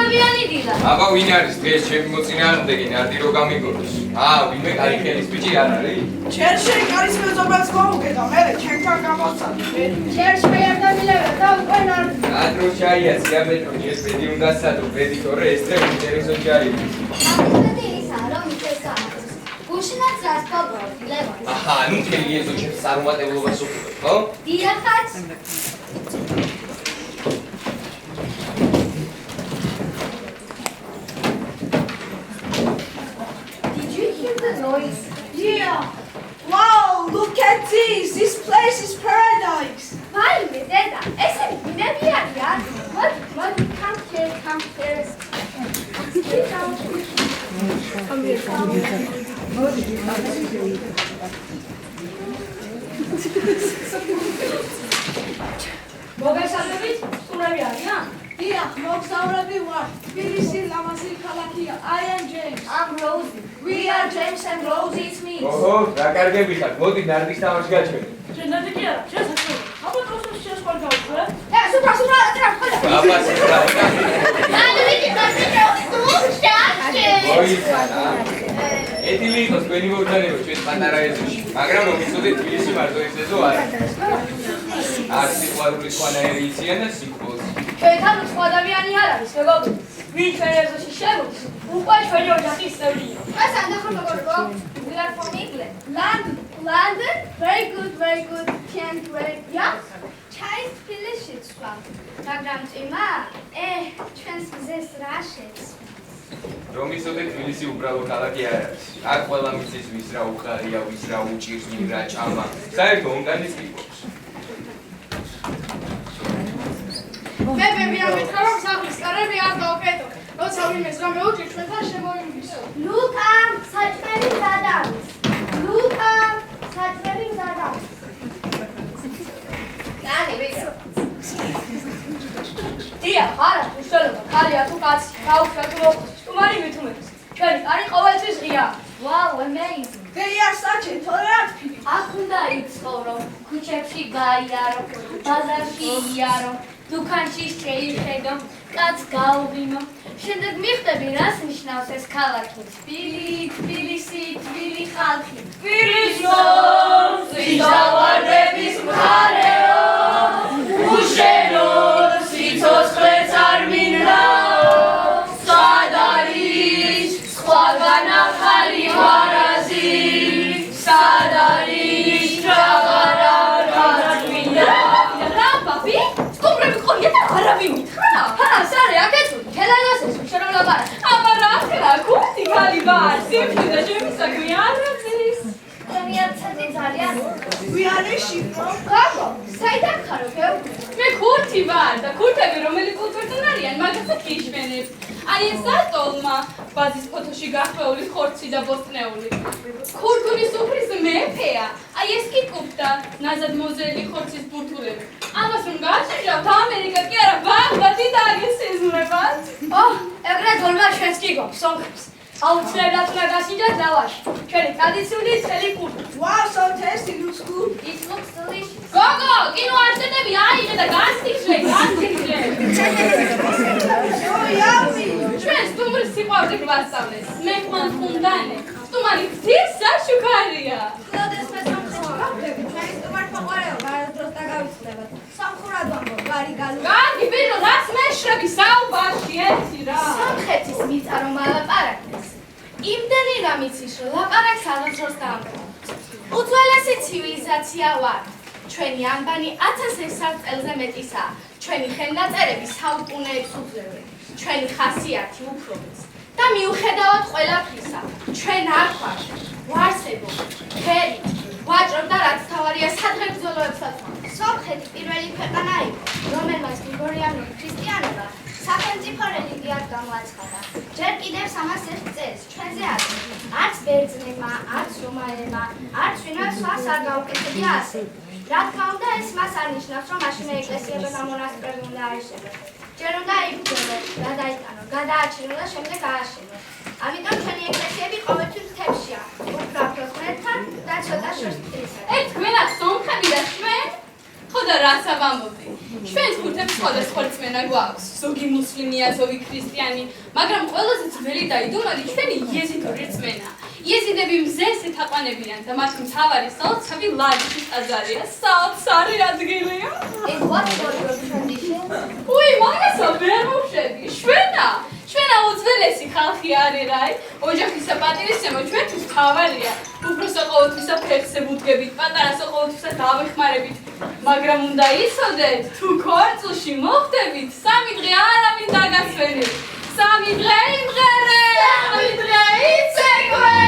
სხდავიანი დილა. აბა ვინ არის დღეს ჩემი მოწინააღმდეგე ნარდი რო გამიგონოს? ვინმე კარი ხელის ბიჭი არ არის? ჩერში კარის მეზობელს მოუგედა, მერე ჩემთან გამოსცადე. ჩერში არ დამილევა და უკვე ნარდი. ადრო ჩაია სიამეტრო შეწედი უნდა სადო პრედიქტორე ესწრე ინტერესო ჩაია. ამიტომ ისაა რომ ისაა. გუშინაც რას პოპულარია. ნუ მთელი ეზო ჩემს წარმატებლობას უყურებ, ხო? დიახაც. Noise. Yeah. Wow, look at this. This place is paradise. Why, Dada? Isn't it never yet? What? Come here. Sit down. Come here. მოგესალმებით, სტუმრები არიან? დიახ, მოგზაურები ვარ. თბილისი ლამაზი ქალაქია. I am James. I'm Rosie. We are James and Rosie, it's me. ოჰო, რა კარგები ხართ. მოდი ნარდის თამაში გაჩვენე. შენადი კი არა, შესაძლოა. აბა პროცესი შეასყარ გავუშვე. სუფრა, ტრაფ. აბა სიფრა. ეთილი იყოს თქვენი მოგზაურობა ჩვენ პატარა ეზოში. მაგრამ მოგიწოდეთ თბილისი მარტო ეს ეზო არ არის. არის სიყვარული სხვანაირი იციან და სიკვდილს. ჩვენთან სხვა ადამიანი არ არის, მეგობრებო. ვინ ჩვენ ეზოში შემოდის? უკვე ჩვენი ოჯახის წევრია. ეს ანდახო მეგობრებო. We are from England. London? Very good. Can't wait. Yeah? ჩაის თბილისში ვსვამ. მაგრამ წიმა, ჩვენს მზეს რა შეცვლის? რომ იცოდეთ თბილისი უბრალო ქალაქი არ არის. აქ ყველა მიწის ვის რა უხარია, ვის რა უჭირს, ვინ რა ჭამა. საერთო უნგანის ტიპობს. მე ამეთქა რომ სახლის კარები არ გაუკეთო. როცა ვინმეს რამე უჭირს, ჩვენთან შემოვიმგისო. ლუკა, საჭმელი გადავის. ნანი, ვიგო. დიახ, არა, უშველობა, ხალია თუ კაცი, გაუშვათ თუ მოხდეს. სტუმარი მithumetes. ჩვენი კარი ყოველთვის ღია. Wow, amazing. They are such a tolerant people. აქ უნდა იცხოვრო, ქუჩებში გაიარო, ბაზარში იარო, დუქანში შეიხედო, კაცს გაუღიმო. შემდეგ მიხვდები, რას ნიშნავს ეს ქალაქი. თბილისი, თბილი ხალხი. თბილისო, სიძავარების მხარეო, უშენო, სიცოცხლეც არ მინდაო, სად არის სხვაგან ახალი ვარაზი, სად არის რაღაცა გაწმინდა. რა, პაპი? სტუმრები ყოლია და არავინ მითხრა? სარი, აკეთული, ხელადას ეს შენ რომ ლაპარაკი. აბა რა ხერა, ქუთი ქალი ვარ, სიმშვიდე ჩემი საქმე არ არის. ძალიან ძალიან. ვიარეში გოგო, საიდან ხარო, გეუბნები? მე ქუთი ვარ და ქუთები რომელი კულტურიდან არიან, მაგასაც გიშვენებ. აი ეს ატოლმა ბაზის ფოთოში გახვეული ხორცი და ბოსტნეული. ქურგუნის უფრის მეფეა. აი ეს კი კუფტა, ნაზად მოზელი ხორცის ბურთულები. ამას რომ გააჩერებთ, ამერიკა კი არა, ბაღდადი დაგესიზმრებათ. ეგრე გოლმა ჩვენს კი გვაქვს სომხებს. აუცილებლად უნდა გასინჯოთ ლავაში. ჩვენი ტრადიციული წელი კულტურა. Wow, so tasty, looks good. It looks delicious. გოგო, კინო არჩენები აიღე და გასტიჟე. Yummy. ჩვენ სტუმრის სიყვარული გვასწავლეს. მეჰმანხუნდანი. სტუმარი გზის საშუქარია. ხლოდეს მე სომხეთში გავხდები. ჩვენი სტუმართმა ყვარეობა არასდროს დაგავიწყდებათ. სამხურად ვამბობ, გარი გალუ. კარგი, ბიჭო, რას მეშრები საუბარში ერთი რა. სომხეთის მიწა რომ ალაპარაკდეს. იმდენი რამ იცის, რომ ლაპარაკს აღწევს დაამკვიდროს. უძველესი ცივილიზაცია ვარ. ჩვენი ანბანი 1600 წელზე მეტისაა. ჩვენი ხელნაწერები საუკუნეებს უძლევენ. ჩვენი ხასიათი უფრობებს. და მიუხედავად ყველაფრისა, ჩვენ არ ვართ ვარსებო, ფერით, ვაჭრობ და რაც თავარია სადღეგრძელოებსაც ვამბობ. სომხეთი პირველი ქვეყანა იყო, რომელმაც გრიგორიანული ქრისტიანობა სახელმწიფო რელიგიად გამოაცხადა. ჯერ კიდევ 301 წელს ჩვენზე არის. არც ბერძნებმა, არც რომაელებმა, არც ვინმე სხვას არ გაუკეთებია ასე. რა თქმა უნდა, ეს მას არ ნიშნავს, რომ მაშინვე ეკლესიები და მონასტრები უნდა აიშენოს. ჯერ უნდა იბრძოლო, გადაიტანო, გადააჩინო და შემდეგ ააშენო. ამიტომ ჩვენი ეკლესიები ყოველთვის მთებშია. უკრავთ ოსმალეთთან და ცოტა შორს მტრისაგან. ეს თქვენაც სომხები და ჩვენ? ხო და რაც ამბობდი. ჩვენ ხუთებს სხვადასხვა რწმენა გვაქვს. ზოგი მუსლიმია, ზოგი ქრისტიანი, მაგრამ ყველაზე ძველი და იდუმალი ჩვენი იეზიდური რწმენაა. იეზიდები მზეს ეთაყვანებიან და მათი მთავარი საოცარი ლაჯის ტაძარია. საოცარი ადგილია. And what about your tradition? უი, მაგასა ვერ მოვშედი. შვენა უძველესი ხალხი არის რაი. ოჯახისა პატივისცემა ჩვენთვის მთავარია. უფროსო ყოველთვისა ფეხზე ვუდგებით, პატარასო ყოველთვისა დავეხმარებით. მაგრამ უნდა იცოდეთ, თუ ქორწილში მოხვდებით, 3 დღე არავინ დაგასვენებთ. 3 დღე იმღერე, 3 დღე იცეკვე.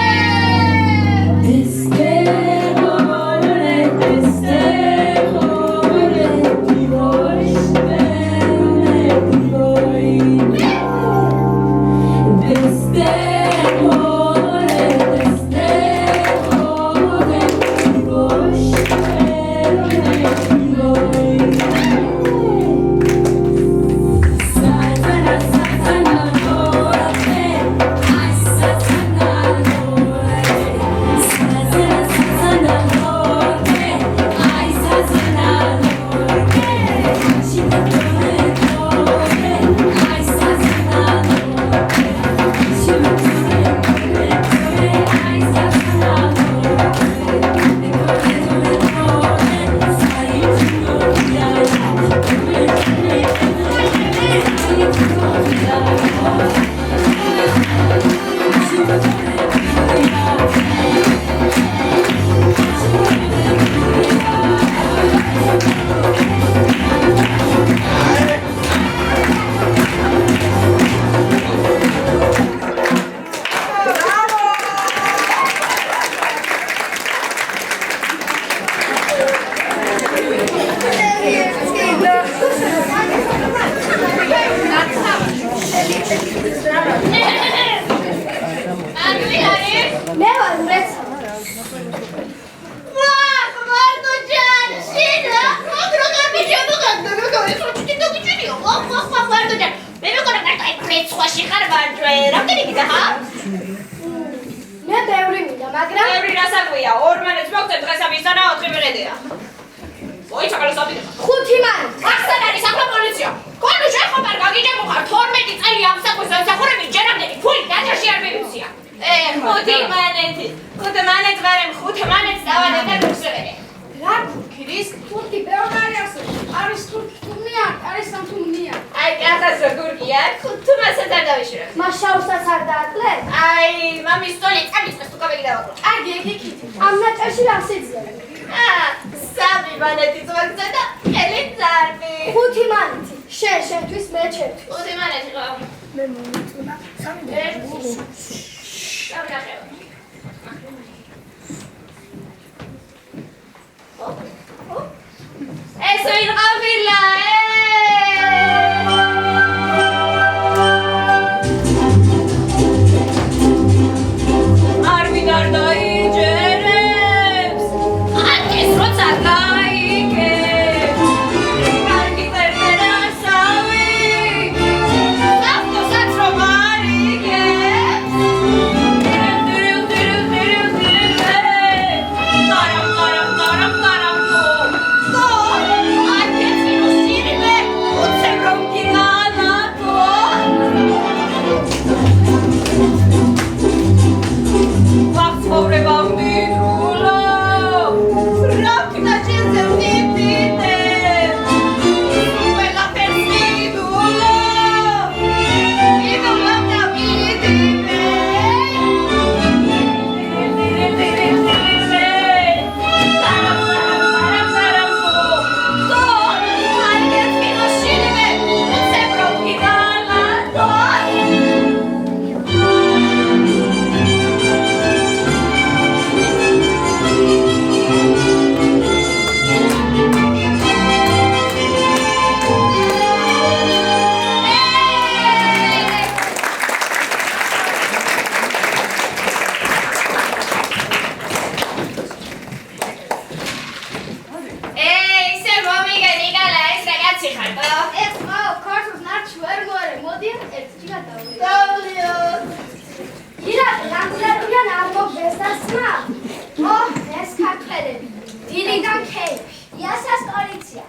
იასას კოალიცია.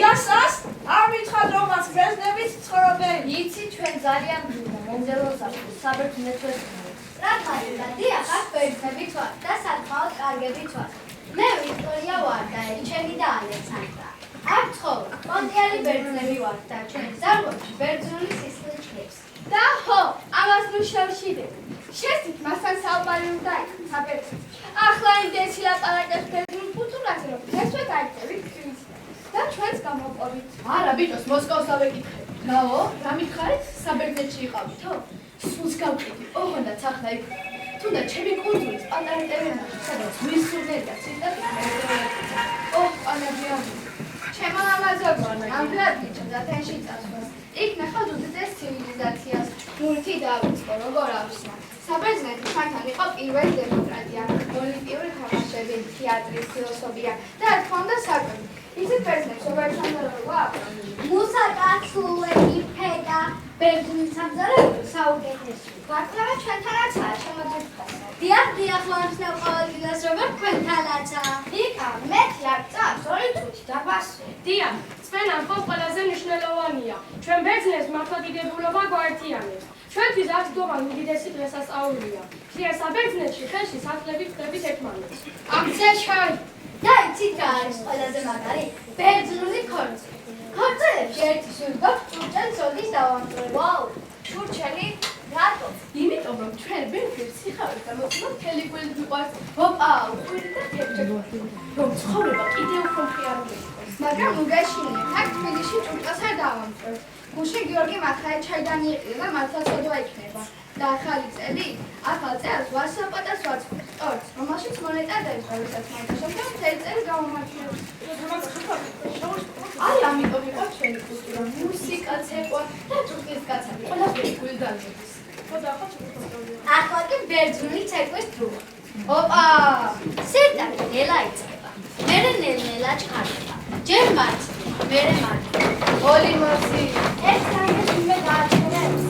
იასას არ მითხრათ რომ მას ბერძნებიც ცხოვრობენ. იცი ჩვენ ძალიან გვინდა მომდევნო საფრთხეს საბერძნეთს. რა თქმა დიახ, აქ ბერძნებიც ვარ და საკმაოდ კარგებიც ვარ. მე ვიქტორია ვარ და ჩემი და ალექსანდრა. აქ ცხოვრობ პონტიალი ბერძნები ვარ და ჩვენ ზარგოში ბერძნული სისხლი ჭრებს. და ხო, ამას ნუ შევშიდეთ. შესით მასთან საუბარი უნდა იყოს საბერძნეთში. ახლა იმდენი ლაპარაკებს ბერძნულ კულტურაზე, რომ ესვე გაიწევით ქრისტიანს და ჩვენს გამოვყობით. არა, ბიჭოს, მოსკოვს ავეკითხეთ. რაო, რა მითხარით? საბერძნეთში იყავითო? სულს გავყიდი, ოღონდაც ახლა იქ. თუნდაც ჩემი კულტურის პატარა ტერენაში, სადაც ვისურნელი და ციტატი მეგობრებია. ოჰ, პანაგიამი. ჩემო ამაზოგო, ამდღარ ბიჭებს ათენში წასვლა. იქ ნახავთ უდიდეს ცივილიზაციას. მურთი დავიწყო, როგორ ავსნა. საბერძნეთი ჩვენთან იყო პირველი დემოკრატია, ოლიმპიური თამაშები, თეატრი, ფილოსოფია და რა თქმა უნდა საკვები. იცით ბერძნებს როგორ ჩამორობა? მუსიკა, სულები, ფეკა, ბერძნული სამზარეულო საუკეთესო. ვარქავა ჩვენთანაცაა შემოძებთან. დიახ, ლამსნევ ყოველდღიას როგორ თქვენთანაცაა. იქა მეტი არ წავს, 2 წუთი დაბასო. დიახ, წვენა ხო ყველაზე მნიშვნელოვანია. ჩვენ ბერძნებს მართლმადიდებლობა გვაერთიანებს. ჩვენთვის არც დომა უდიდესი დღესასწაულია. ღია საბერძნეთში ხელში სახლებით ხდებით ერთმანეთს. ამზე შოი. და იცით რა არის ყველაზე მაგარი? ბერძნული ქორწილი. ქორწილებში ერთი სულგო ჭურჭელი ზოლის დავამტვრევ. ვაუ, ჩურჩელი, რატო? იმიტომ რომ ჩვენ ბერძნებს სიხარულით გამოცდილოთ მთელი გულით მიყვარს. ოპა, უყვირით და გერჩებოთ. რომ ცხოვრება კიდევ უფრო მხიარული იყოს. მაგრამ უგეშინე, აქ თბილისში ჭურჭელს არ დავამტვრევ. გუშინ გიორგი მახარაჩაიდანი იყიდა და მართლაც ოდვა იქნება. და ახალი წელი, ახალ წელს ვასაპატას ვაწყობს. სწორს, რომელშიც მონეტა დაიწყო, ვისაც მაინტერესებდა მთელი წელი გავამართლებს. აი, ამიტომ იყო ჩვენი კულტურა, მუსიკა, ცეკვა და ჭურჭლის გაცემა. ყველაფერი გულიდან მოდის. ხოდა ხო ჭურჭელს. ახლა კი ბერძნული ცეკვის დროა. ოპა! სერტაკი ნელა იწყება. მერე ნელ-ნელა ჩქარდება. ჯერ მარცხი, მერე მარცხი. ოლიმოსი. ეს რამეს მე გააჩერებს.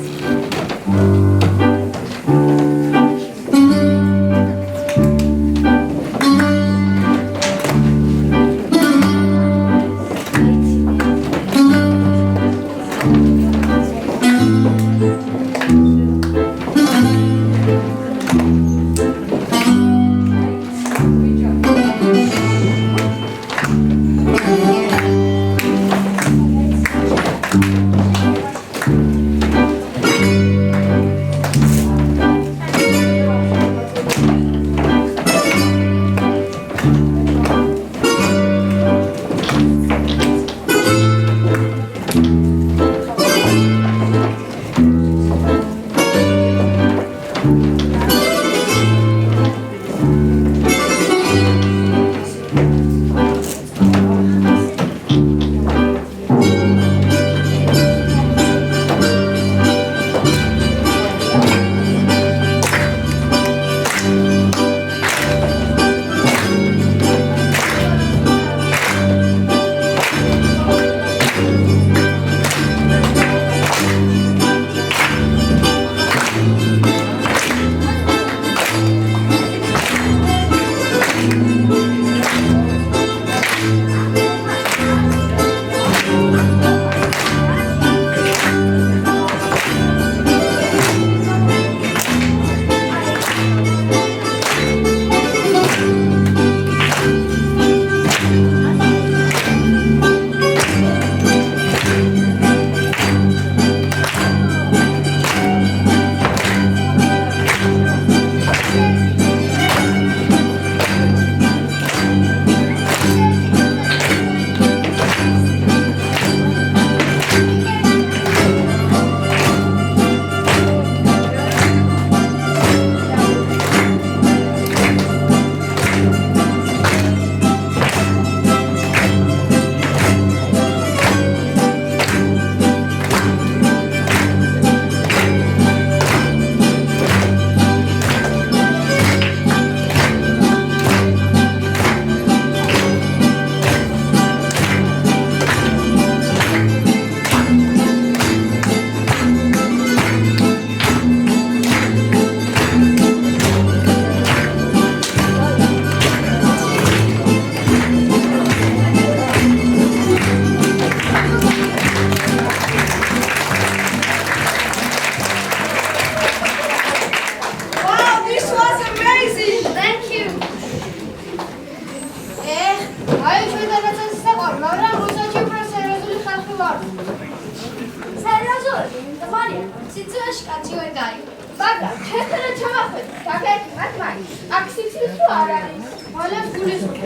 კაცი ვერ გაიგო. მაგრამ ჩემთან ჩავახვედით, გაგეკითხათ მაინც. აქ სიცივე თუ არ არის? მალებს გულისხმობ.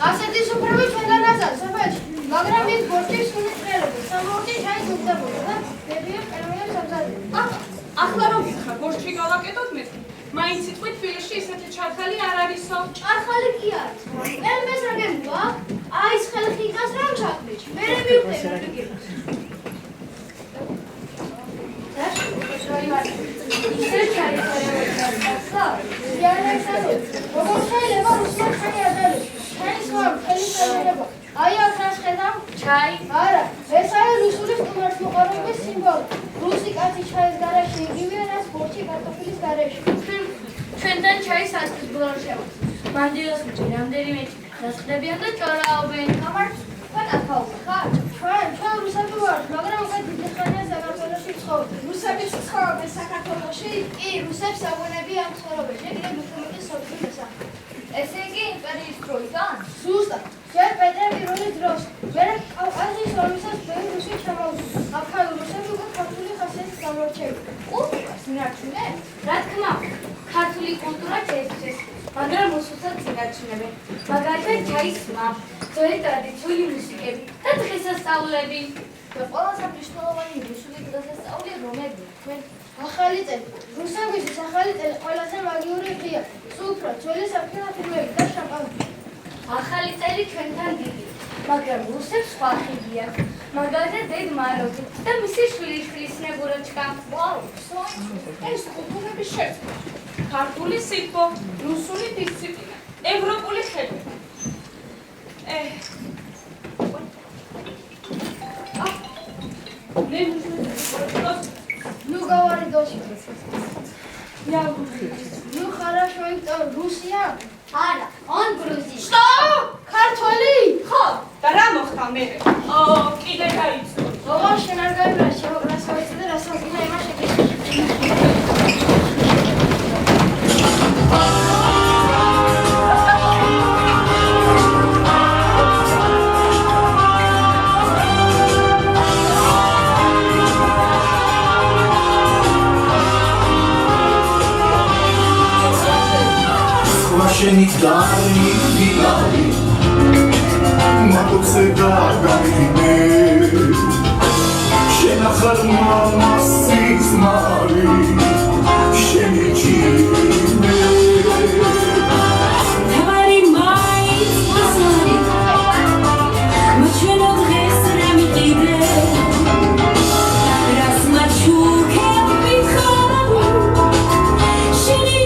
ასეთი სუფრები ჩვენთან აზარს, საფაჩი. მაგრამ ის ბორჭის უნიტრელები, სამორტი ჩაის უძებოდა და დებია პერმენებს ამზადებდა. ახლა რომ გითხრა, ბორჭი გავაკეთოთ მე. მაინც სიტყვით თბილისში ისეთი ჩარხალი არ არისო. ჭარხალი კი არის. ელმეს რა გემბვა? აი ეს ხალხი იგას რა ჩაქვეჭი. მე მივხვდი რა გიგებს. ისე ჩაიხარებოდა. იარესა. როგორ შეიძლება რუსულად ხანი ადალოს? ჩვენი სხვა ხელის შეერება. აი აქ რა შეხედავ? ჩაი. არა, ეს არის რუსული სტუმართმოყვარეობის სიმბოლო. რუსი კაცი ჩაის გარეშე იგივეა, რაც ბორჭი კარტოფილის გარეშე. ჩვენთან ჩაის ასლის ბოლო შევას. მანდილოს მიჭი რამდენიმე დასხდებიან და ჭორაობენ. გამართ თქვენ ხარ? ჩვენ რუსები ვართ, მაგრამ უკვე დიდი ხანია საქართველოში ცხოვრობენ. რუსებიც ცხოვრობენ საქართველოში? კი, რუსებს საუბნები ამ ცხოვრობენ. შეგიძლიათ მოგწმოთ სოფლის შესახებ. ესე იგი იმპერიის დროიდან? ზუსტად. ჯერ პეტრე პირველის დროს. მერე კავკასიის ომისას ბევრი რუსი ჩამოვიდა. აქა რუსები უკვე ქართული ხასიათის გამორჩევი. კულტურას ინარჩუნებს? რა თქმა უნდა, ქართული კულტურა შეიცვალეს, მაგრამ უსუსად ინარჩუნებენ. მაგალითად, ჩაის ხმა, ძველი ტრადიციული მუსიკები და დღესასწაულები. და ყველაზე მნიშვნელოვანი რუსული დღესასწაული რომელი? თქვენ ახალი წელი. რუსებისთვის ახალი წელი ყველაზე მაგიური ღია. სუფრა, ძველი საფრთხე ფილმები და შამპანი. ახალი წელი ჩვენთან დიდი, მაგრამ რუსებს სხვა ხიდია. მაგალითად, დედ მაროგი და მისი შვილიშვილის ნებუროჩკა. ვაუ, ეს კულტურების შერწყმა. ქართული სიტყვა, რუსული დისციპლინა, ევროპული ხედვა. Ну говори, доченька. Ну хорошо, это Русия? არა, on Грузия. Что? ქართველი? ხო, და რა მოხდა მერე? კიდე გაიწო. ოღონ შენ არ გაიბრა, შემოგრასავიცე და რას მოგინა იმას შეგეშ. შენი დარი ვიღარი მაგოზე გაგავინე შენ ახალ მამას სიზმარი შენი ჯინე თავარი მაინც მასარი მაჩვენო დღეს რა მიყიდე რას მაჩუქები ხარ შენი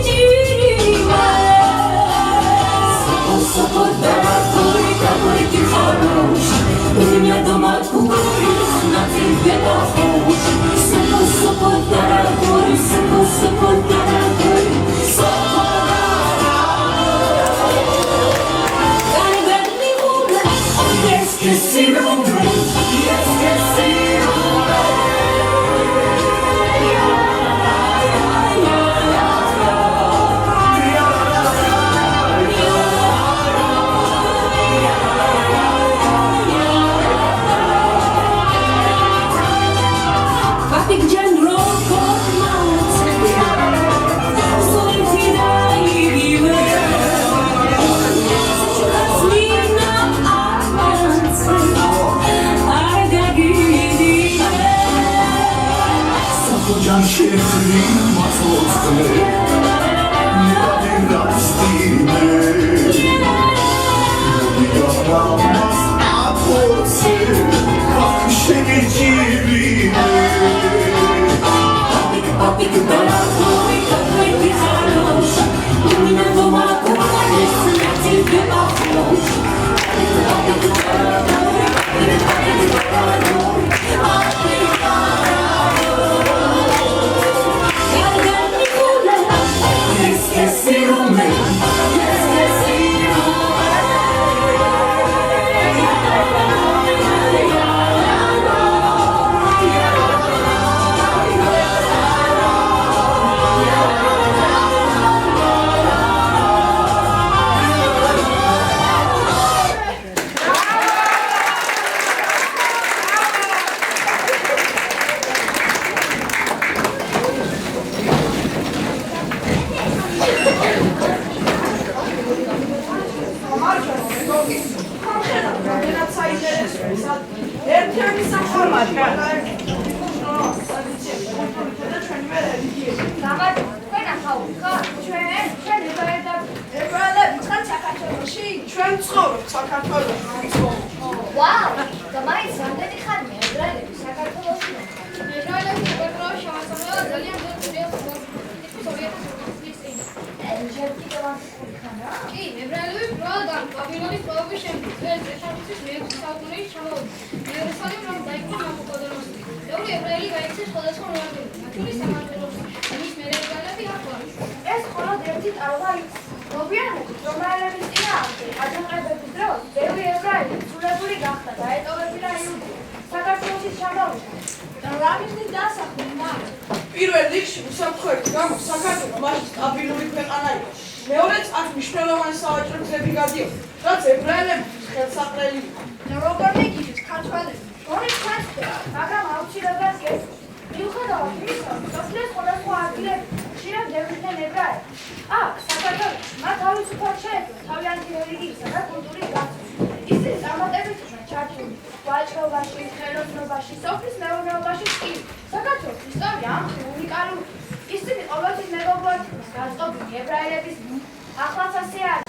У меня дома кукуруза, на тебе похож. Сапо, дорогой, сапо, дорогой, сапо, дорогой. Esqueci-me, შეხრი მაწოცხლე ნადა სტიმე მიდამას აპოცე ხაშენი ჯირინე პაპიკ დარაგოი კაფეი ხაროშ у меня дома кухня на тебе похож папик дорогой ჩვენ ცხოვრობთ საქართველოში. ვაუ, და მაინც რამდენი ხანია ებრაელები საქართველოში? ებრაელები საქართველოში შემოსავლად ძალიან ძლიერ ჯერ კიდევ ანტიკური ხანაა? კი, ებრაელები პირველად ბაბილონის ტყვეობის შემდეგ ძველი წესრიგის მე-6 საუკუნეში ჩამოვიდნენ. იერუსალიმს რომ დაიპყრო ნაბუქოდონოსორი. ბევრი ებრაელი გაიქცა სხვადასხვა მონასტერში, მათ შორის სამართლოში. მის მერე ებრაელები აღდგნენ. ეს მხოლოდ ერთი ტალღა იქ. მოგვიანებით რომაელების წინააღმდეგ აჯანყებების დროს ბევრი ებრაელი იძულებული გახდა დაეტოვებინა იუდეა. საქართველოში ჩამოვიდა. რა მიზნით დასახლდა? პირველ რიგში უსაფრთხოების გამო საქართველო მაშინ სტაბილური ქვეყანა იყო. მეორეც აქ მნიშვნელოვანი სავაჭრო გზები გადიოდა, რაც ებრაელებისთვის ხელსაყრელი იყო. და როგორ მიგიჩით ქართველები? გონით ხასდება, მაგრამ აუცილებლად გესმის. მიუხედავად იმისა, მსოფლიოს სხვადასხვა ადგილებში ხშირად დევნიდნენ ებრაელები. აქ, საქართველოში, მათ თავისუფლად შეეძლო თავიანთი რელიგიისა და კულტურის გაცნობა. ისინი წარმატებით იყვნენ ჩართული ვაჭრობაში, ხელოსნობაში, სოფლის მეურნეობაში კი. საქართველოს ისტორია ამ უნიკალური. ისინი ყოველთვის მეგობრად იყვნენ გაწყობილი ებრაელების ახლაც ასე არის.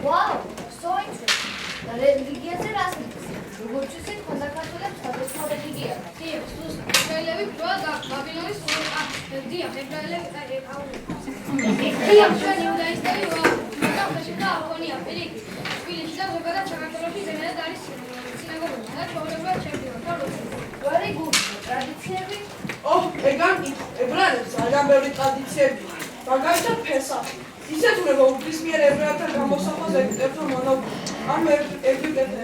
ვაუ, so interesting. და რელიგიაზე რას მიგწევთ? როგორც ისეთ საქართველოს სხვადასხვა რელიგია. დიახ, ზუსტად. ებრაელები პირველად ბაბილონის დიახ, ებრაელები დიახ, ჩვენ იუდაისტები მაგრამ ხშირად აღონია პირიქით. თბილისში და ზოგადად საქართველოში ზემოდან არის სინაგოგები და ჩვეულებრივად ჩემპიონთა very good. ტრადიციები ეგან ებრაელებს ძალიან ბევრი ტრადიციები. მაგალითად ფესახი. ისეთ უნდა უბრის მიერ ებრაელთა გამოსახვას ეგვიპტეთა მონოპოლი. ან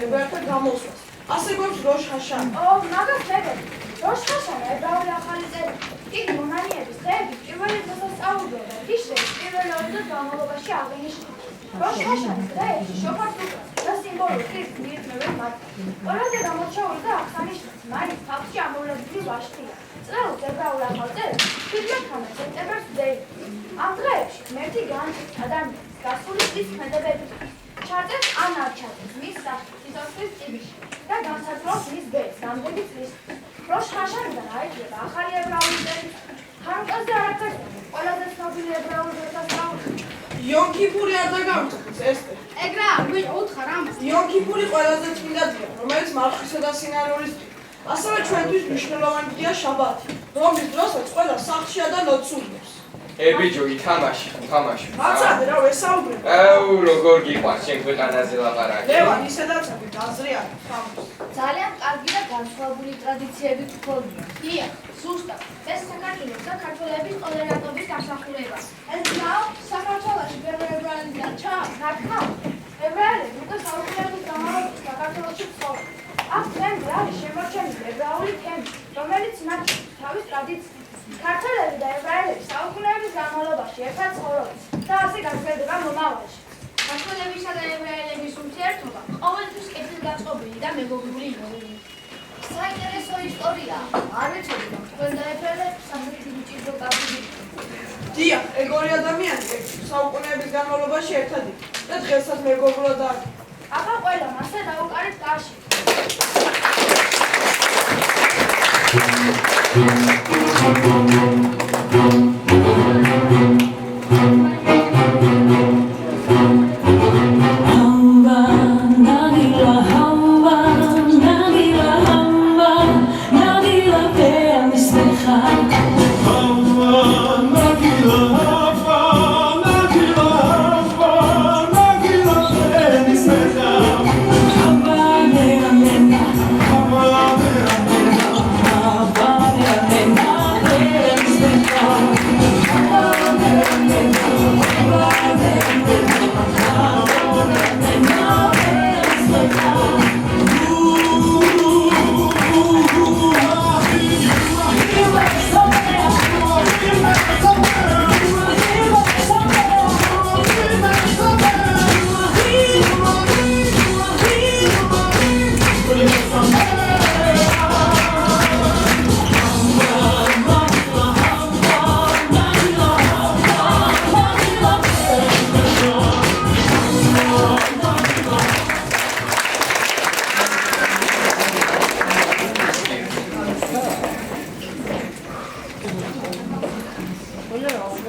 ებრაელთა გამოსვლას. ასე გვაქვს როშ ჰაშანი. მაგას ხედავთ. როშ ჰაშანი ებრაული ახალი წელი. იგი მონანიების დღეების პირველი დღესასწაულია და ისრაელის პირველ ორი დღის განმავლობაში აღინიშნება. როშ ჰაშანის დღეებში შოფარს უკრავს და სიმბოლურ ხილს მიირთმევენ მათ. ყველაზე გამორჩეული და აღსანიშნავი მაინც თავში ამოვლებული ვაშლია. წელს ებრაულ ახალ წელს 17 სექტემბერს ვდეივდით. ამ დღეებში ღმერთი განჭირს ადამიანს გასული წლის ქმედებებით. ჩარწერს ან არ ჩარწერს მის სახით სიცოცხლის წიგნში და განსაზღვრავს მის ბედს რამდენი წლის. როშ ჰაშანიდან აიძულება ახალი ებრაული წელი. ხანუკაზე არაფერს ყველაზე ცნობილი ებრაული დღესასწაულია. იომ-კიპური არ დაგავიწყდეს ესტე. ეგრა, ვინ უთხარ ამას? იომ-კიპური ყველაზე წმინდა დღეა, რომელიც მარხვისა და სინაროლის დღეა. ასევე ჩვენთვის მნიშვნელოვანი დღეა შაბათი, რომლის დროსაც ყველა სახლშია და ლოცულობს. ბიჭო, ითამაში. მაცადე რა ვესაუბრებ. როგორ გიყვარს ჩემ ქვეყანაზე ლაპარაკი? ლევან, ისედაც არის გაზრია თამას. ძალიან კარგი და განსხვავებული ტრადიციები გქონია. დიახ, ზუსტად. ეს საქართველოს და ქართველების ტოლერანტობის დამსახურება. ეს ნაო საქართველოში ბევრი ებრაელი დარჩა. რა ებრაელები უკვე საუკუნეების განმავლობაში საქართველოში ცხოვრობენ. აქ დღემდე არის შემორჩენილი ებრაული თემი, რომელიც მათ თავის ტრადიციებს. ქართველები და ებრაელები საუკუნეების განმავლობაში ერთად ცხოვრობენ და ასე გაგრძელდება მომავალში. ქართველებისა და ებრაელების ურთიერთობა ყოველთვის კეთილგანწყობილი და მეგობრული იყო. საინტერესო ისტორია. არ ვიცოდი რომ თქვენ და ებრაელები სამხრეთი უჭირო კავშირი. დიახ, ეგორი ადამიანები საუკუნეების განმავლობაში ერთად იყვნენ და დღესაც მეგობრად არის. აბა ყველა მასე დაუკარეთ კარში. Oh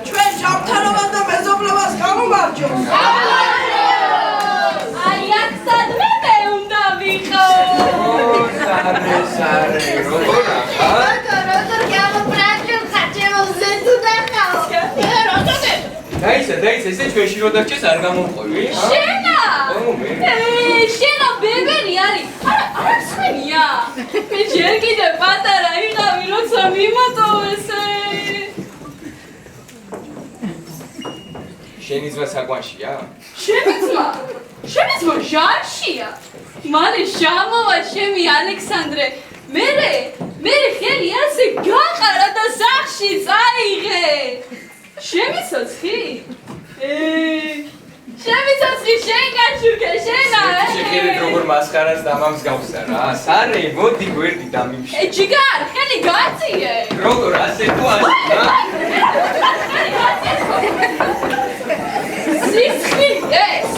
ჩვენ ჯანმრთელობას და მეზობლობას გამომარჯოს. აი აქ სადმე მე უნდა ვიყო. სარე, როგორ ახლა? როგორ გამომარჯოს ხაჭემო ზეთუდა ხაო. დაიცა, ესე ჩვენში რო დარჩეს არ გამომყვევი? შენა! მე. შენა ბებერი არის. არა სხვენია. მე ჯერ კიდევ პატარა იყავი, როცა მიმატოვესე. შენი ძმა საკვანშია? შენი ძმა ჟანშია. მალე შამოვა შემი ალექსანდრე. მე ხელი ასე გაყარა და სახში წაიღე. შემი ცოცხი? შემი ცოცხი შენ გაჩუქე შენა. შეხედეთ როგორ მასხარას დამამსგავსა რა. სარე, მოდი გვერდი დამიმში. ჯიგარ, ხელი გაწიე. როგორ ასე თუ არა? სისხლი ეს.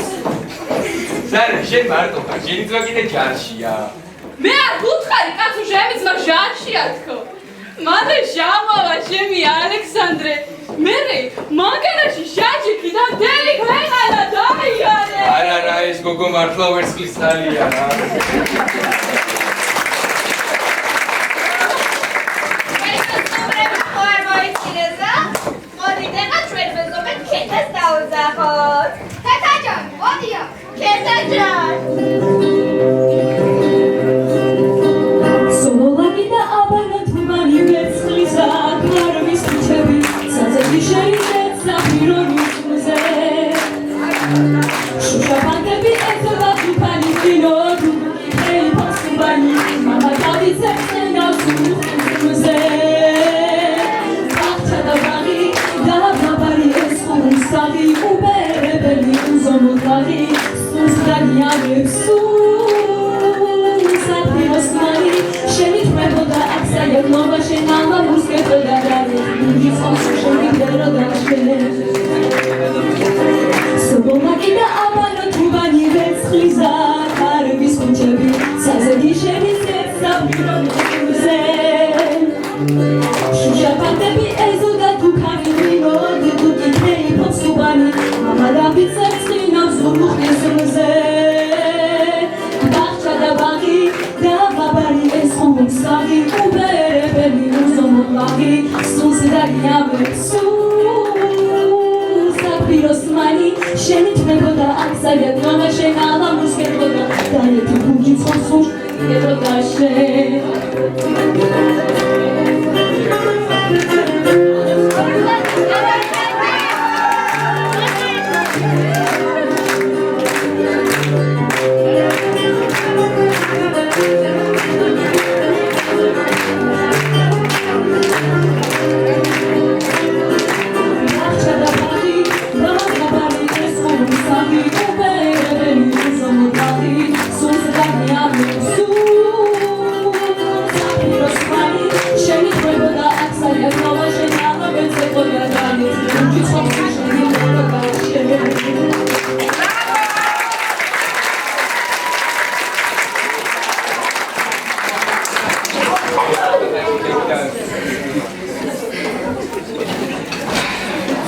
სარე, შენ მარტო ხარ, შენი ძმა კიდე ჯარშია. მე არ გუთხარი, კაცო შემი ძმა ჟანშია თქო. მალე შამოვა შემი ალექსანდრე. მე მანქანაში შაჯიქი და დელი ქვეყანა დაიარე. არა, ეს გოგო მართლა ვერცხლის ხალია რა.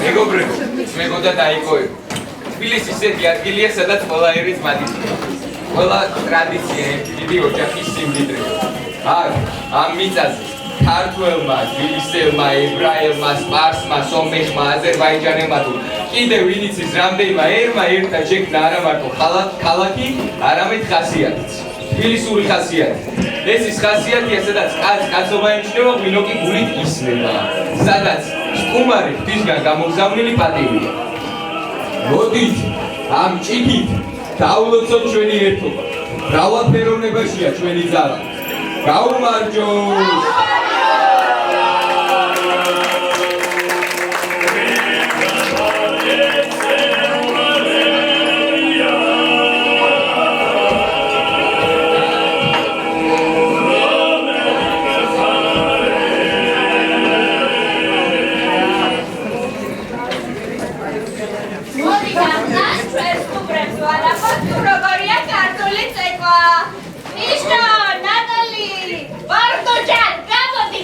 მეგობრებო დაიკოე. თბილისი ისეთი ადგილია, სადაც ყველაერი ძმადისია. ყველა ტრადიცია დიდი ოჯახის სიმდიდრეა. ამ მიწაზე ქართველმა, თბილისელმა, ებრაელმა, სპარსმა, სომეხმა, აზერბაიჯანელმა თუ კიდევ ვინ იცის რამდენმა ერმა ერთად შექმნა არა მარტო ქალაქი, არამედ ხასიათიც. თბილისური ხასიათი. ეს ის ხასიათია, სადაც კაცობა ემჩნევა, ღვინო კი გულით ისმება. სადაც სტუმარი ღვთისგან გამოგზავნილი პატივია. მოდით ამ ჭიქით დავულოცოთ ჩვენი ერთობა. მრავალფეროვნებაშია ჩვენი ძალა. გაუმარჯოს! Natalie! Bardo Jan, come on!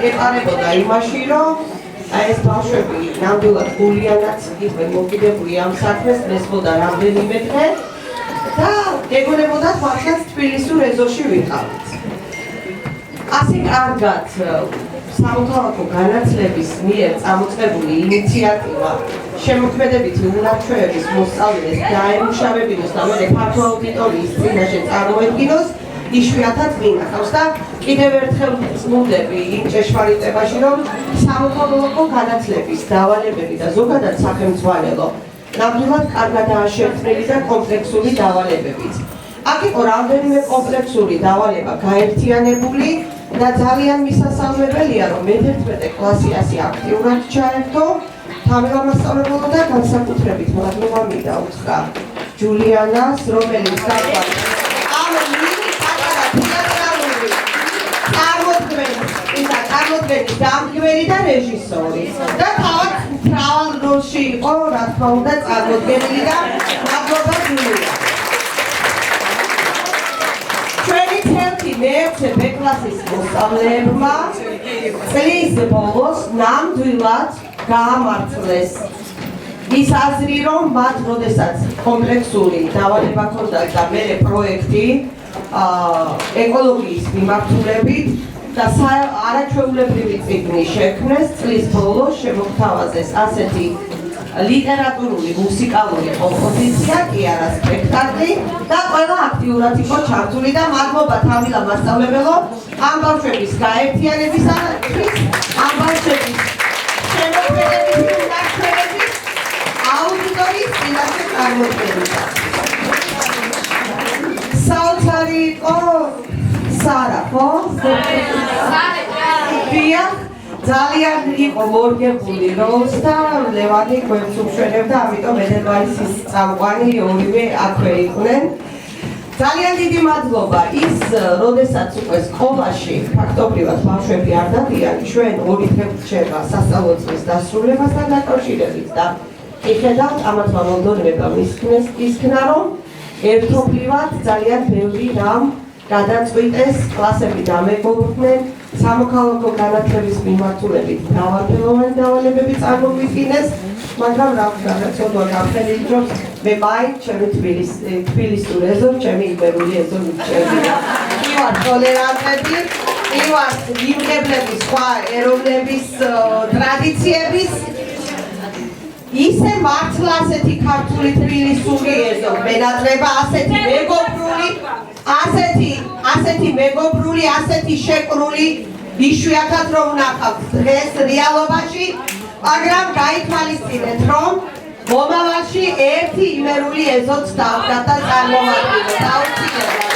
ეყარებოდა იმაში, რომ ეს ბავშვები ნამდვილად გულიანაც იყვნენ მოკიდებული ამ საქმეს, ესმოდა რამდენიმე დღე და ეგონებოდათ მართლაც თბილისურ ეზოში ვიყავით. ასე კარგად სამოქალაქო განათლების მიერ წამოწყებული ინიციატივა შემოქმედებითი უნარჩვევების მოსწავლეს დაემუშავებინოს და მერე ფართო აუდიტორიის წინაშე წარმოედგინოს იშვიათად მინახავს და კიდევ ერთხელ ვწმუნდები იმ ჭეშმარიტებაში, რომ სამოქალაქო განათლების დავალებები და ზოგადად სახელმძღვანელო ნამდვილად კარგადაა შექმნილი და კომპლექსური დავალებებით. აქ იყო რამდენიმე კომპლექსური დავალება გაერთიანებული და ძალიან მისასალმებელია, რომ მე-11 კლასი ასე აქტიურად ჩაერთო თავმჯდომარე და განსაკუთრებით მადლობა მინდა უთხრა ჯულიანას, რომელიც ამ პატარა თეატრალური წარმოდგენის დამდგმელი და რეჟისორი და თავად მრავალ როლში იყო, რა თქმა უნდა, წარმოდგენილი და მადლობა ჯულიანს. ჩვენი თერთი მე-6 ბ-კლასის მოსწავლეებმა წლის ბოლოს ნამდვილად გაამართლეს ის აზრი, რომ მათ როდესაც კომპლექსური დავალება ჰქონდათ და მერე პროექტი ეკოლოგიის მიმართულებით და არაჩვეულებრივი წიგნი შექმნეს, წლის ბოლოს შემოგთავაზეს ასეთი ლიტერატურული მუსიკალური კომპოზიცია კი არა სპექტაკლი და ყველა აქტიურად იყო ჩართული და მადლობა თავილა მასწავლებელო ამ ბავშვების გაერთიანებისათვის, ამ ბავშვების შემოქმედებითი უნარჩვევების აუდიტორიის წინაშე წარმოდგენისათვის. საოცარი იყო სარა, ხო? დიახ, ძალიან იყო მორგებული როლს და ლევანი გვერდს უშვენებდა, ამიტომ ედელვაისის წამყვანი ორივე აქვე იყვნენ. ძალიან დიდი მადლობა ის, როდესაც უკვე სკოლაში ფაქტობრივად ბავშვები არ დადიან, ჩვენ 2 დღე რჩება სასწავლო წლის დასრულებასთან დაკავშირებით და იხედავთ ამათმა მომდევნებამ ისქნა, რომ ერთობლივად ძალიან ბევრი რამ გადაწყვიტეს, კლასები დამეგობრდნენ, სამოქალაქო განათლების მიმართულებით მრავალფეროვანი დავალებები წარმოგვიდგინეს, მაგრამ რა ვქნა, ცოდვა გამხდენილი რომ მე მაინც ჩემი თბილისურ ეზოს, ჩემი იბერული ეზო მიჩნევდი. კი ვარ ტოლერანტები, კი ვარ მიმღებლები სხვა ეროვნების ტრადიციების ისე მართლა ასეთი ქართული თბილისური ეზო მენატრება, ასეთი მეგობრული, ასეთი შეკრული იშვიათად რომ ვნახავთ დღეს რეალობაში, მაგრამ გაითვალისწინეთ, რომ მომავალში ერთი იმერული ეზოც დავდგათ და წარმოვადგინოთ. აუცილებლად.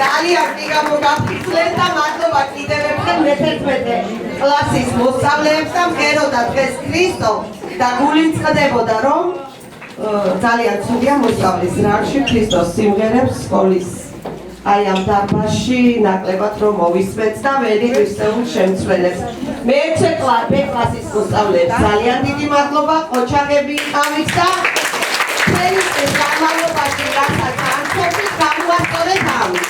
ძალიან კი გამოგაფრთხილეთ და მადლობა კიდევ ერთხელ მე-11 კლასის მოსწავლეებს და მღეროდა დღეს ქრისტო და გული მწყდებოდა, რომ ძალიან ცუდია მოსწავლის რაში ქრისტოს სიმღერებს სკოლის აი ამ დარბაზში ნაკლებად რომ მოვისმენთ და ვერი ვისწავლ შემცველებს. მე-6 კლასის მოსწავლეებს ძალიან დიდი მადლობა, ყოჩაღები იყავით და ჩვენი ეს განმავლობაში რასაც ანთობით გამოასწორეთ ამით.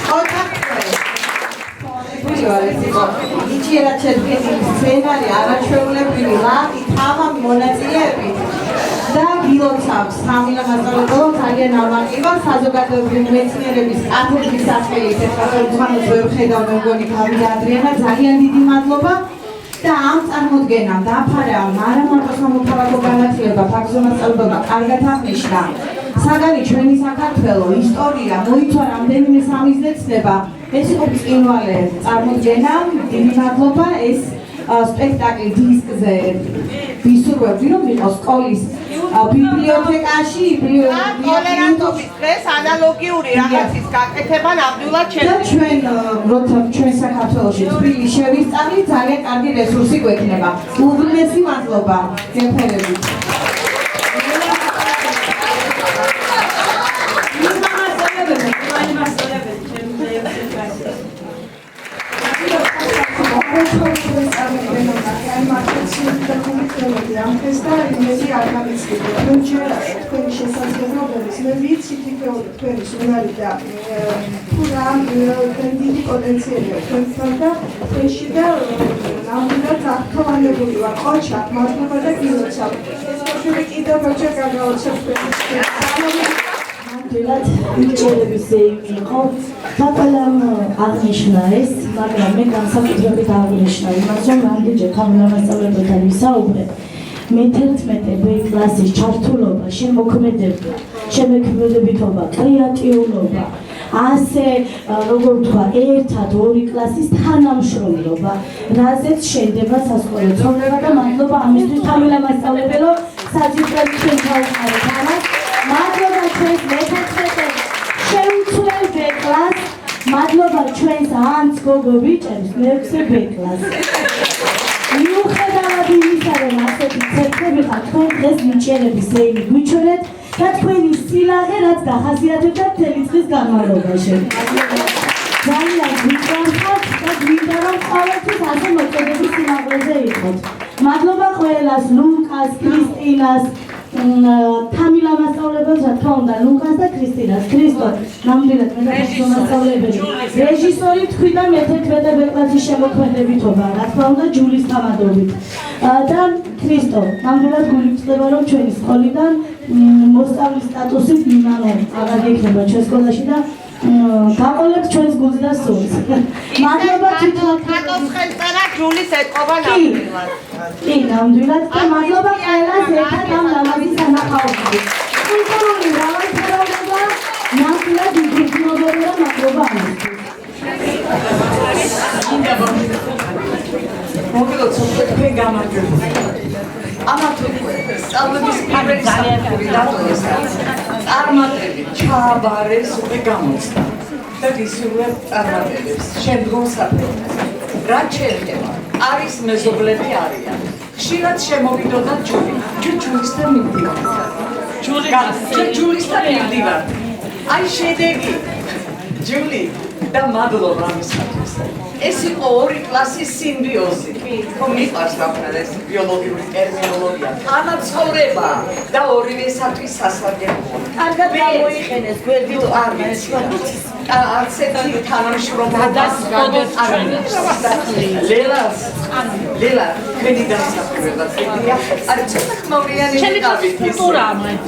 იჩერა ჩერკეზის სცენარი არაჩვეულებრივი ლაყი თავამი მონაწილეებით და გილოცავს სამილა მასწავლებელო ძალიან ამაყივა საზოგადოებრივი მეცნიერების კათედრის სახელით სახელმძღვანელოს ვერ ხედავ მე მგონი გავიდა ადრიანა, ძალიან დიდი მადლობა და ამ წარმოდგენამ დაფარა არა მარტო სამოქალაქო განათლება ფაქტორ მასწავლებელმა კარგად აღნიშნა საგანი ჩვენი საქართველო ისტორია მოიცვა რამდენიმე სამიზნეცნება. ეს იყო ბრწყინვალე წარმოდგენა, დიდი მადლობა. ეს სპექტაკლი დისკზე ვისურვებდი რომ იყოს სკოლის ბიბლიოთეკაში, ტოლერანტობის დღეს ანალოგიური რაღაცის გაკეთება ნამდვილად და ჩვენ როცა ჩვენ საქართველოში თბილისში შევისწავლით, ძალიან კარგი რესურსი გვექნება. ულმესი მადლობა გეფერებით. მოთხოვნა წარმოგვენება ან მარტივი და კომიტეტები ამ ეს და იმედი არ გამიცდილო. თქვენ ჯერ თქვენი შესაძლებლობების მე ვიცი თითოეული თქვენი სურვილი და თუ რა დიდი პოტენციალია თქვენთან და ეში და ნამდვილად აქტუალებული ვარ. ყოჩა, მადლობა და გილოცავ. ეს მოშული კიდევ როჯერ გადავაცემ თქვენს. ნამდვილად მიჭერების ზეიმი იყო. ბატალამ აღნიშნა ეს, მაგრამ მე განსაკუთრებით აღნიშნა იმას, რომ რამდენჯერ თანამასწავლებელთან ვისაუბრებ. მე-11 კლასის ჩართულობა, შემოქმედებითობა, კრეატიულობა, ასე როგორ ვთქვა, ერთად ორი კლასის თანამშრომლობა, რაზეც შეიძლება სასკოლო ცხოვრება და მადლობა ამისთვის თანამასწავლებელო საძირკველი ჩვენ გავუყარეთ ამას. მადლობა ჩვენს მე-11 შეუცვლელ ბ-კლასს, მადლობა ჩვენს ანც გოგო ბიჭებს მე-6 ბ-კლასს. მიუხედავად იმისა, რომ ასეთი ცეკვები ხარ, თქვენ დღეს ნიჭიერების ზეიმი გვიჩვენეთ და თქვენი სილაღე, რაც გახასიათებდა მთელი წლის განმავლობაში. ძალიან გვიყვარხართ და გვინდა, რომ ყოველთვის ასე მოწოდების სიმაღლეზე იყოთ. მადლობა ყველას, ლუკას, კრისტინას, თამილ მასწავლებელს, რა თქმა უნდა, ლუკას და კრისტინას. ქრისტო, ნამდვილად მე და მასწავლებელი. რეჟისორი თქვი და მე-11 ბ-კლასის შემოქმედებითობა, რა თქმა უნდა, ჯულის თამადობით. და ქრისტო, ნამდვილად გულივწყდება, რომ ჩვენი სკოლიდან მოსწავლის სტატუსით მიმალო აღარ იქნება ჩვენ სკოლაში და გაყოლებთ ჩვენს გულს და სულს. მადლობა თვითონ კატოს ხელწერა ჯულის ეთყობა ნამდვილად. კი, ნამდვილად და მადლობა ყველას ერთად ამ ლამაზი სანახაობისთვის. კულტურული მრავალფეროვნება ნამდვილად იგრძნობოდა და მადლობა ამისთვის. მოგილოცოთ თქვენ გამარჯვებული. ამათ სწავლების პირველი საფეხური დატოვეს და წარმატებით ჩააბარეს უკვე გამოცდა და გისურვებ წარმატებებს შემდგომ საფეხურს. რაც შეიძლება, არის მეზობლები არიან. ხშირად შემოვიდოდა ჯული. ჩვენ ჯულისთან მივდივართ. ჯულისთან მივდივართ. აი შედეგი. ჯული და მადლობა ამისათვის. ეს იყო ორი კლასის სიმბიოზი. ხო მიყვარს რა ეს ბიოლოგიური ტერმინოლოგია. თანაცხოვრება და ორივესათვის სასარგებლოა. კარგად გამოიყენეს გვერდით არ ვიცი. არც ერთი თანამშრომლობა დასწოდეთ არ არის. ლელა, თქვენი დასაქმება წერია. არის ცოტა ხმაურიანი ვიყავით. კულტურაა მაინც.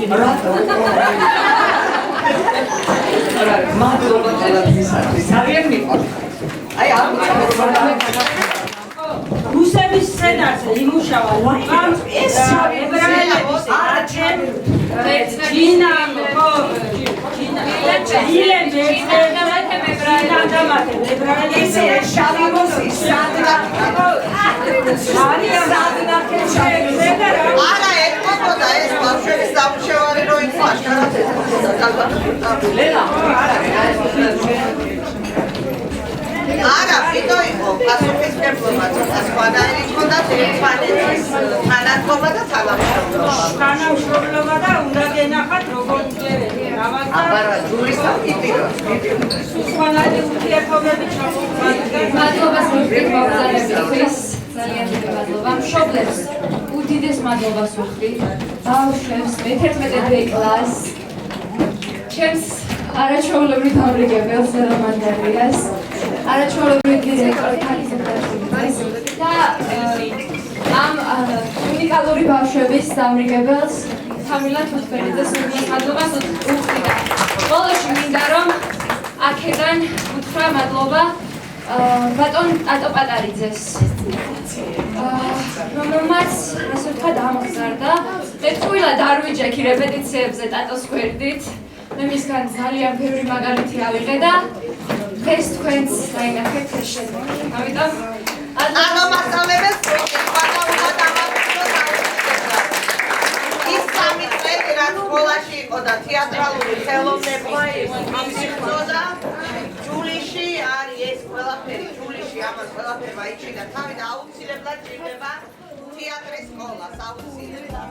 მადლობა ყველასთვის. ძალიან მიყვარს. აი ამ რუსების სცენარზე იმუშავა ეს ებრაელების არჩენ ჯინა არა ეთყობოდა ეს ბავშვების დამუშავარი რო იქواش არა, ვიდო იყო პასუხისმგებლობა, ცოტა სხვანაირი იყო და ერთმანეთის თანადგომა და თანამშრომლობა. თანამშრომლობა და უნდა გენახათ როგორ წერები, რავად და აბარა, ჯულის საფიტირო. სხვანაირი ურთიერთობები ჩამოყალიბდა. მადლობას ვუხდით მოგზაურებისთვის, ძალიან დიდი მადლობა. მშობლებს უდიდეს მადლობას ვუხდით. ბავშვებს მე-11 ბ-კლასს, ჩემს არაჩვეულებრივ დამრიგებელს მანდარიას. არაჩვეულებრივ დირექტორს და ამ უნიკალური ბავშვების დამრიგებელს თამილად თოთბერიძეს მადლობას ვუხდი და ბოლოში მინდა რომ აქედან უთხრა მადლობა ბატონ ტატო პატარიძეს რომელმაც ასე ვთქვა დამღზარდა მე ტყუილად არ ვიჯექი რეპეტიციებზე ტატოს გვერდით მე მისგან ძალიან ბევრი მაგალითი ავიღე და ეს თქვენს დაინახეთ ეს შედეგი. ამიტომ მასწავლებელს ვუხდით უნდა დამატებოს ის სამი წელი რაც სკოლაში იყო და თეატრალური ხელოვნება იმსიხნოდა ჯულიში არის ეს ყველაფერი ჯულიში ამას ყველაფერმა იჩინა თავი და აუცილებლად ჭირდება თეატრის სკოლას აუცილებლად